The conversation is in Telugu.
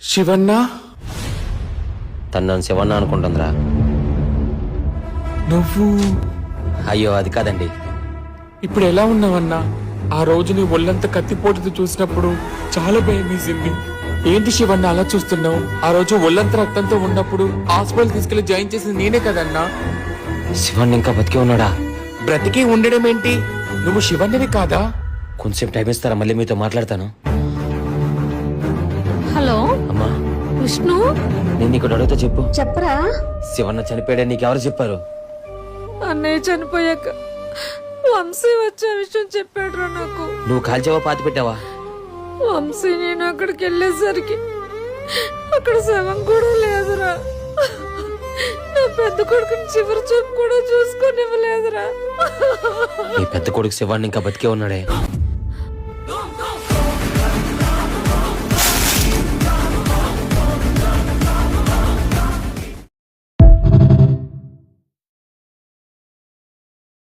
శివన్న, తను నన్ను శివన్న అనుకుంటుందిరా. నువ్వు అయ్యో అది కాదండి. ఇప్పుడు ఎలా ఉన్నావన్నా? ఆ రోజు నీ ఒళ్ళంతా కత్తిపోటుతో చూసినప్పుడు చాలా భయం వేసింది. ఏంటి శివన్న అలా చూస్తున్నావు? ఆ రోజు ఒళ్ళంతా రక్తంతో ఉన్నప్పుడు హాస్పిటల్ తీసుకెళ్లి జాయిన్ చేసింది నేనే కదన్నా. శివన్ ఇంకా బతికే ఉన్నాడా? బ్రతికి ఉండడం ఏంటి? నువ్వు శివన్నవి కాదా? కొంచెం టైం ఇస్తారా? మళ్ళీ మీతో మాట్లాడతాను. హలో అమ్మా, విష్ణు, నేను నీకు అడుగుతా చెప్పు. చెప్పరా. శివన్న చనిపోయాడని నీకెవరు చెప్పారు? అన్నయ్య చనిపోయాక వంశీ వచ్చే విషయం చెప్పాడురా నాకు. నువ్వు కాల్చావా, పాతి పెట్టావా? వంశీ నేను అక్కడికి వెళ్ళేసరికి అక్కడ శవం కూడా లేదురా. నా పెద్ద కొడుకుని చివరి చూపు కూడా చూసుకొని ఇవ్వలేదురా. నీ పెద్ద కొడుకు శివాన్ని ఇంకా బతికే ఉన్నాడే.